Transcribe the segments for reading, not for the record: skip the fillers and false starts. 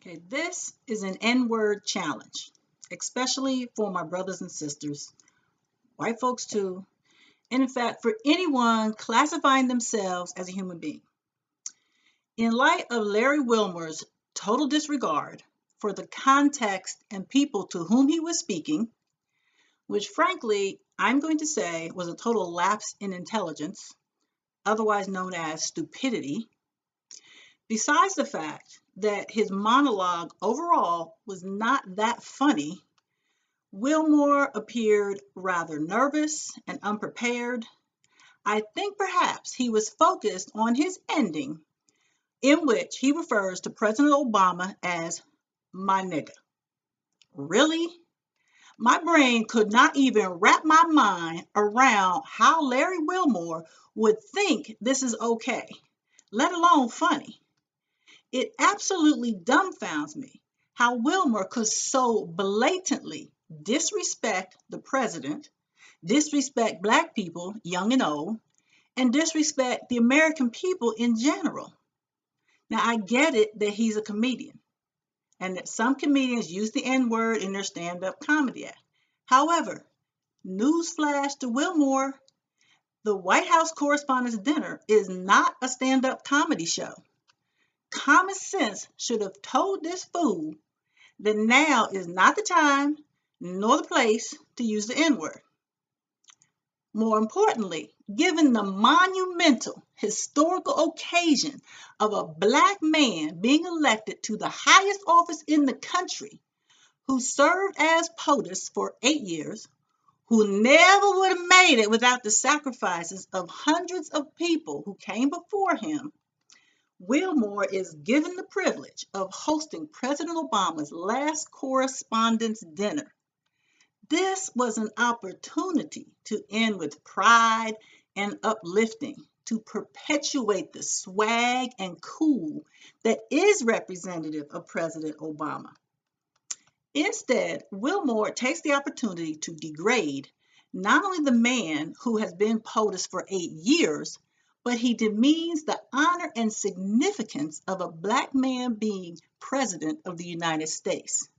Okay, this is an N-word challenge, especially for my brothers and sisters, white folks too, and in fact, for anyone classifying themselves as a human being. In light of Larry Wilmore's total disregard for the context and people to whom he was speaking, which frankly, I'm going to say was a total lapse in intelligence, otherwise known as stupidity, besides the fact that his monologue overall was not that funny, Wilmore appeared rather nervous and unprepared. I think perhaps he was focused on his ending, in which he refers to President Obama as my nigga. Really? My brain could not even wrap my mind around how Larry Wilmore would think this is okay, let alone funny. It absolutely dumbfounds me how Wilmer could so blatantly disrespect the president, disrespect Black people, young and old, and disrespect the American people in general. Now, I get it that he's a comedian and that some comedians use the N word in their stand up comedy act. However, newsflash to Wilmore, the White House Correspondence Dinner is not a stand up comedy show. Common sense should have told this fool that now is not the time nor the place to use the N word. More importantly, given the monumental historical occasion of a Black man being elected to the highest office in the country, who served as POTUS for 8 years, who never would have made it without the sacrifices of hundreds of people who came before him, Wilmore is given the privilege of hosting President Obama's last correspondence dinner. This was an opportunity to end with pride and uplifting, to perpetuate the swag and cool that is representative of President Obama. Instead, Wilmore takes the opportunity to degrade not only the man who has been POTUS for 8 years, but he demeans the honor and significance of a Black man being President of the United States.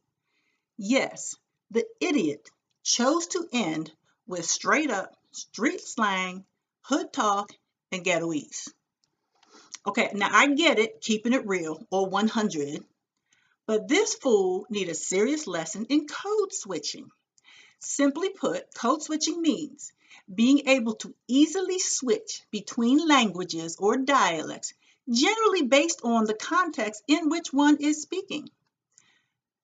Yes, the idiot chose to end with straight up street slang, hood talk, and ghettoese. Okay, now I get it, keeping it real, or 100, but this fool need a serious lesson in code switching. Simply put, code switching means being able to easily switch between languages or dialects, generally based on the context in which one is speaking.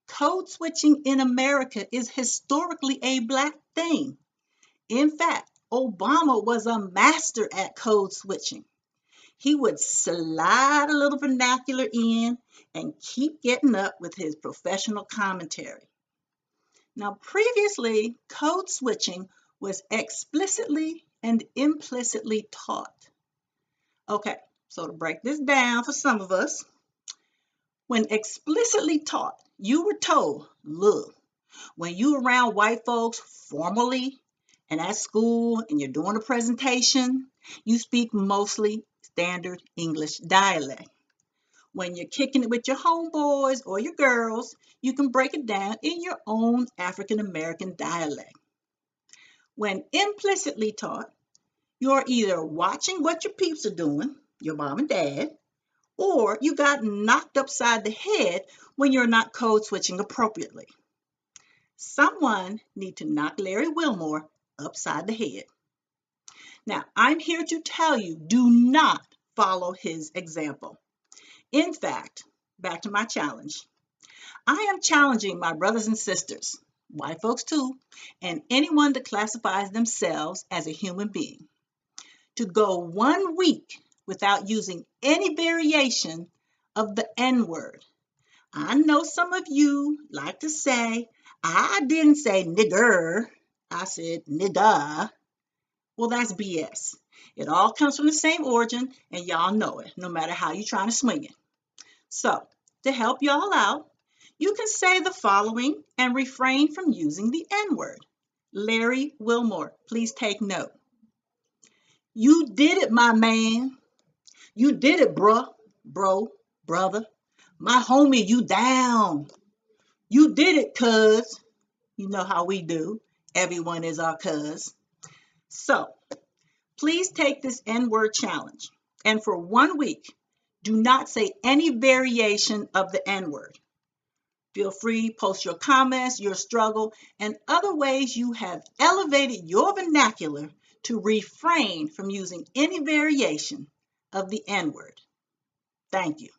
Code switching in America is historically a Black thing. In fact, Obama was a master at code switching. He would slide a little vernacular in and keep getting up with his professional commentary. Now, previously, code switching was explicitly and implicitly taught. Okay, so to break this down for some of us, when explicitly taught, you were told, look, when you around white folks formally and at school and you're doing a presentation, you speak mostly standard English dialect. When you're kicking it with your homeboys or your girls, you can break it down in your own African American dialect. When implicitly taught, you're either watching what your peeps are doing, your mom and dad, or you got knocked upside the head when you're not code switching appropriately. Someone need to knock Larry Wilmore upside the head. Now, I'm here to tell you, do not follow his example. In fact, back to my challenge. I am challenging my brothers and sisters, white folks too, and anyone that classifies themselves as a human being, to go 1 week without using any variation of the N word. I know some of you like to say, I didn't say nigger, I said nigga. Well, that's BS. It all comes from the same origin, and y'all know it, no matter how you're trying to swing it. So, to help y'all out, you can say the following and refrain from using the N word. Larry Wilmore, please take note. You did it, my man. You did it, bruh, bro, brother. My homie, you down. You did it, cuz. You know how we do. Everyone is our cuz. So, please take this N-word challenge. And for 1 week, do not say any variation of the N-word. Feel free, post your comments, your struggle, and other ways you have elevated your vernacular to refrain from using any variation of the N-word. Thank you.